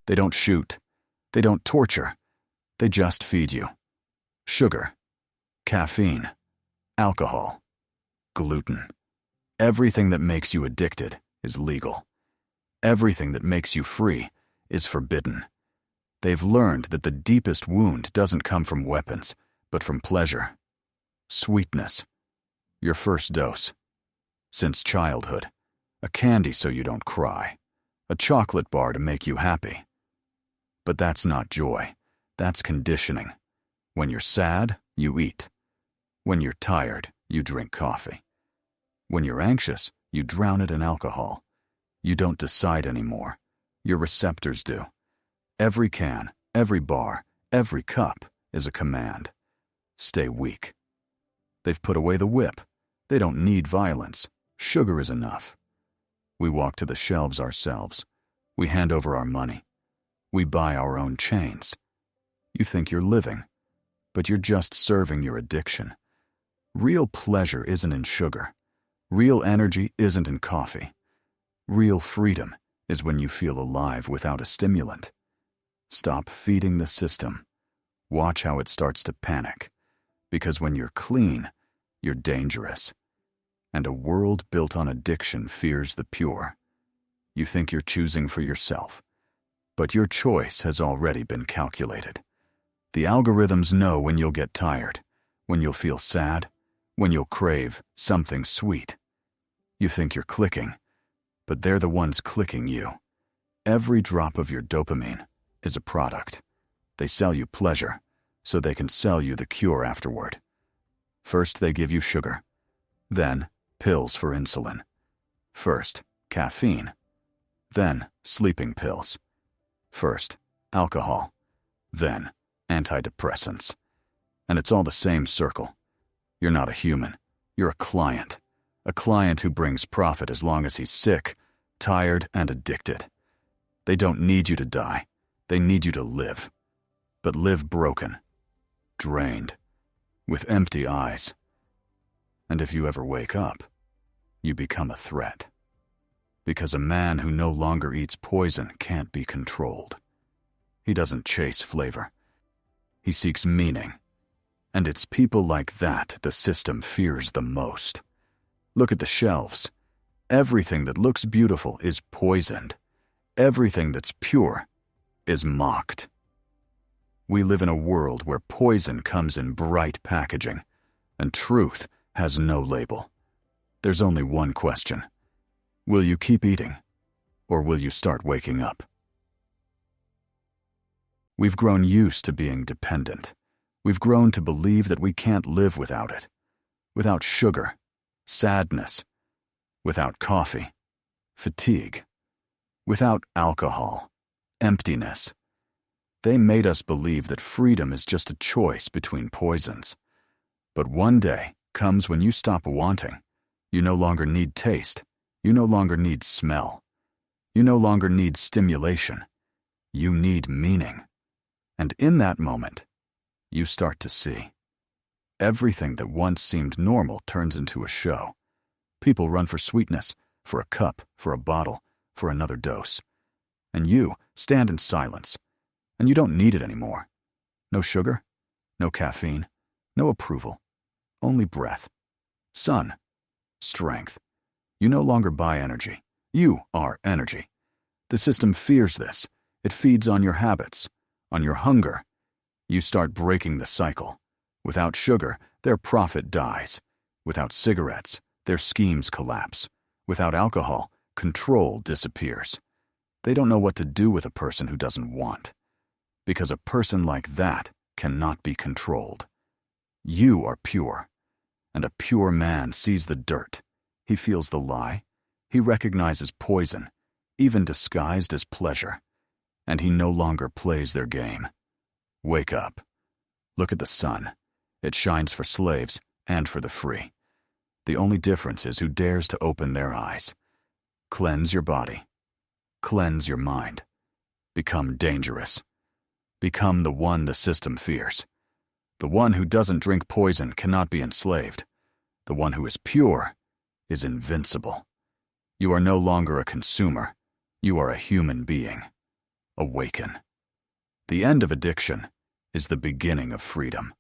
They don't shoot. They don't torture. They just feed you. Sugar, caffeine, alcohol, gluten. Everything that makes you addicted is legal. Everything that makes you free is forbidden. They've learned that the deepest wound doesn't come from weapons, but from pleasure. Sweetness. Your first dose. Since childhood. A candy so you don't cry. A chocolate bar to make you happy. But that's not joy. That's conditioning. When you're sad, you eat. When you're tired, you drink coffee. When you're anxious, you drown it in alcohol. You don't decide anymore. Your receptors do. Every can, every bar, every cup is a command. Stay weak. They've put away the whip. They don't need violence. Sugar is enough. We walk to the shelves ourselves. We hand over our money. We buy our own chains. You think you're living, but you're just serving your addiction. Real pleasure isn't in sugar. Real energy isn't in coffee. Real freedom is when you feel alive without a stimulant. Stop feeding the system. Watch how it starts to panic. Because when you're clean, you're dangerous. And a world built on addiction fears the pure. You think you're choosing for yourself, but your choice has already been calculated. The algorithms know when you'll get tired, when you'll feel sad, when you'll crave something sweet. You think you're clicking, but they're the ones clicking you. Every drop of your dopamine is a product. They sell you pleasure, so they can sell you the cure afterward. First, they give you sugar. Then, pills for insulin. First, caffeine. Then, sleeping pills. First, alcohol. Then, antidepressants. And it's all the same circle. You're not a human. You're a client. A client who brings profit as long as he's sick, tired, and addicted. They don't need you to die. They need you to live. But live broken, drained, with empty eyes. And if you ever wake up, you become a threat. Because a man who no longer eats poison can't be controlled. He doesn't chase flavor. He seeks meaning. And it's people like that the system fears the most. Look at the shelves. Everything that looks beautiful is poisoned. Everything that's pure is mocked. We live in a world where poison comes in bright packaging, and truth has no label. There's only one question. Will you keep eating, or will you start waking up? We've grown used to being dependent. We've grown to believe that we can't live without it. Without sugar, sadness, without coffee, fatigue, without alcohol, emptiness. They made us believe that freedom is just a choice between poisons. But one day comes when you stop wanting. You no longer need taste. You no longer need smell. You no longer need stimulation. You need meaning. And in that moment, you start to see. Everything that once seemed normal turns into a show. People run for sweetness, for a cup, for a bottle, for another dose. And you stand in silence, and you don't need it anymore. No sugar, no caffeine, no approval, only breath, sun, strength. You no longer buy energy. You are energy. The system fears this. It feeds on your habits, on your hunger. You start breaking the cycle. Without sugar, their profit dies. Without cigarettes, their schemes collapse. Without alcohol, control disappears. They don't know what to do with a person who doesn't want. Because a person like that cannot be controlled. You are pure. And a pure man sees the dirt. He feels the lie. He recognizes poison, even disguised as pleasure. And he no longer plays their game. Wake up. Look at the sun. It shines for slaves and for the free. The only difference is who dares to open their eyes. Cleanse your body. Cleanse your mind. Become dangerous. Become the one the system fears. The one who doesn't drink poison cannot be enslaved. The one who is pure is invincible. You are no longer a consumer. You are a human being. awaken. The end of addiction is the beginning of freedom.